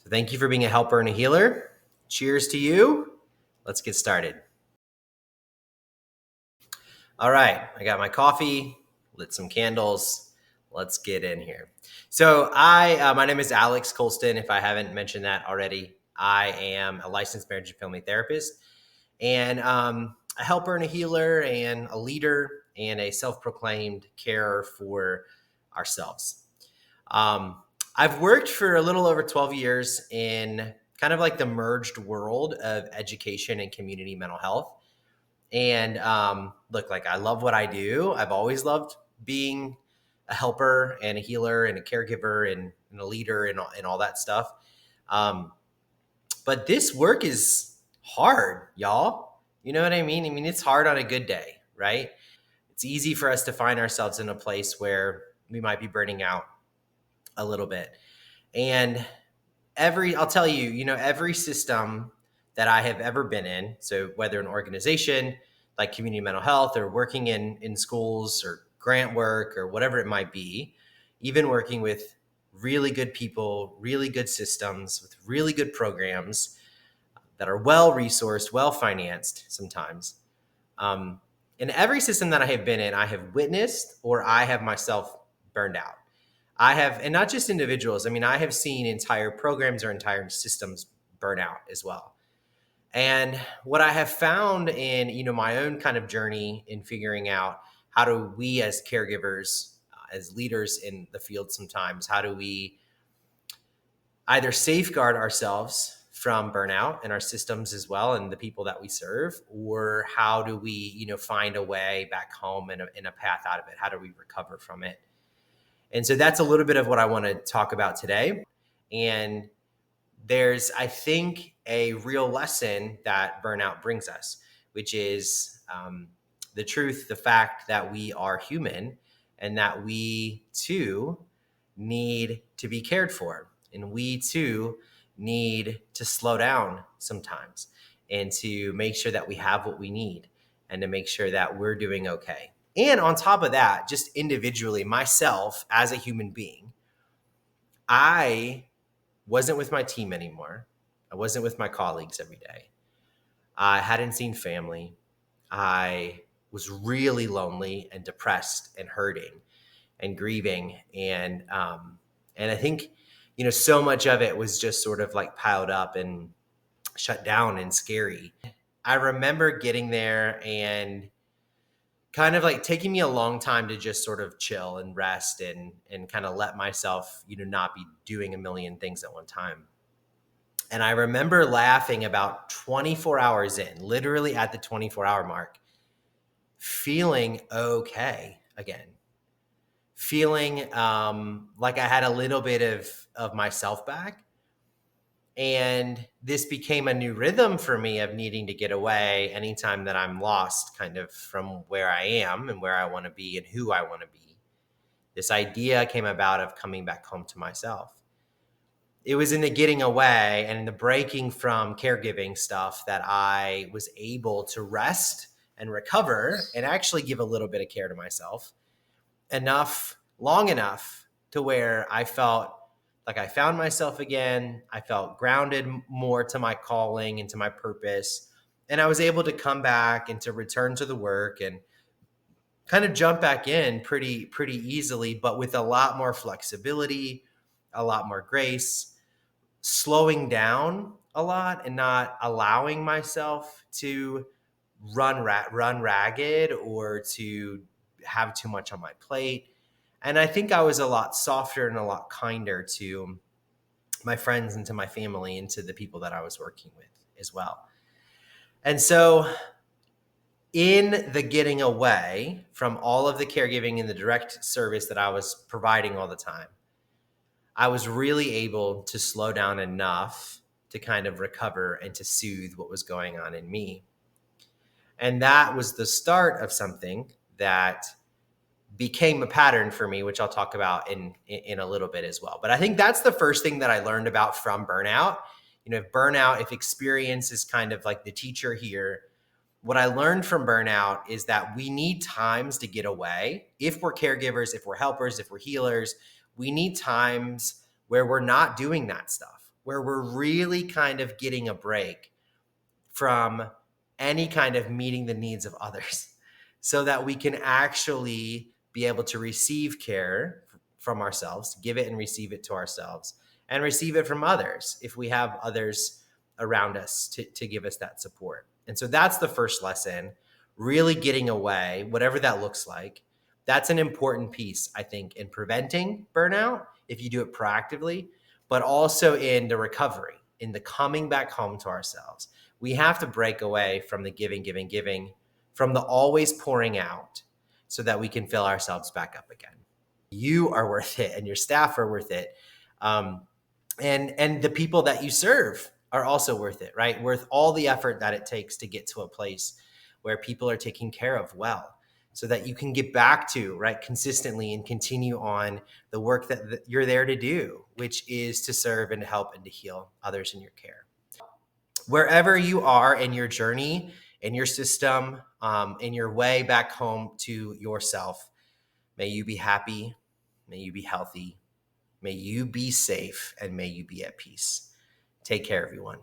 So thank you for being a helper and a healer. Cheers to you. Let's get started. All right, I got my coffee, lit some candles. Let's get in here. So my name is Alex Colston. If I haven't mentioned that already, I am a licensed marriage and family therapist and a helper and a healer and a leader and a self-proclaimed carer for ourselves. I've worked for a little over 12 years in kind of like the merged world of education and community mental health. And look, like I love what I do. I've always loved being a helper and a healer and a caregiver and a leader and all that stuff. But this work is hard, y'all. You know what I mean? I mean, it's hard on a good day, right? It's easy for us to find ourselves in a place where we might be burning out a little bit. And I'll tell you, every system that I have ever been in, so whether an organization like community mental health or working in schools or grant work or whatever it might be, even working with really good people, really good systems with really good programs that are well resourced, well financed sometimes. In every system that I have been in, I have witnessed or I have myself burned out. I have, and not just individuals. I mean, I have seen entire programs or entire systems burn out as well. And what I have found in, my own kind of journey in figuring out how do we as caregivers, as leaders in the field sometimes, how do we either safeguard ourselves from burnout in our systems as well and the people that we serve, or how do we, find a way back home and a path out of it? How do we recover from it? And so that's a little bit of what I want to talk about today. And there's, I think, a real lesson that burnout brings us, which is the truth, the fact that we are human and that we too need to be cared for. And we too need to slow down sometimes and to make sure that we have what we need and to make sure that we're doing okay. And on top of that, just individually, myself as a human being, I wasn't with my team anymore. I wasn't with my colleagues every day. I hadn't seen family. I was really lonely and depressed and hurting and grieving. And I think, so much of it was just sort of like piled up and shut down and scary. I remember getting there and kind of like taking me a long time to just sort of chill and rest and kind of let myself, not be doing a million things at one time. And I remember laughing about 24 hours in, literally at the 24-hour mark, feeling okay again, feeling like I had a little bit of myself back. And this became a new rhythm for me of needing to get away anytime that I'm lost kind of from where I am and where I want to be and who I want to be. This idea came about of coming back home to myself. It was in the getting away and in the breaking from caregiving stuff that I was able to rest and recover and actually give a little bit of care to myself long enough to where I felt like I found myself again. I felt grounded more to my calling and to my purpose. And I was able to come back and to return to the work and kind of jump back in pretty easily, but with a lot more flexibility, a lot more grace, slowing down a lot and not allowing myself to run ragged or to have too much on my plate. And I think I was a lot softer and a lot kinder to my friends and to my family and to the people that I was working with as well. And so in the getting away from all of the caregiving and the direct service that I was providing all the time, I was really able to slow down enough to kind of recover and to soothe what was going on in me. And that was the start of something that became a pattern for me, which I'll talk about in a little bit as well. But I think that's the first thing that I learned about from burnout. If experience is kind of like the teacher here, what I learned from burnout is that we need times to get away. If we're caregivers, if we're helpers, if we're healers, we need times where we're not doing that stuff, where we're really kind of getting a break from any kind of meeting the needs of others so that we can actually be able to receive care from ourselves, give it and receive it to ourselves, and receive it from others if we have others around us to give us that support. And so that's the first lesson, really getting away, whatever that looks like. That's an important piece, I think, in preventing burnout if you do it proactively, but also in the recovery, in the coming back home to ourselves. We have to break away from the giving, giving, giving, from the always pouring out so that we can fill ourselves back up again. You are worth it and your staff are worth it. Um, and the people that you serve are also worth it, right? Worth all the effort that it takes to get to a place where people are taken care of well so that you can get back to, right, consistently and continue on the work that you're there to do, which is to serve and to help and to heal others in your care. Wherever you are in your journey, in your system, in your way back home to yourself, may you be happy, may you be healthy, may you be safe, and may you be at peace. Take care, everyone.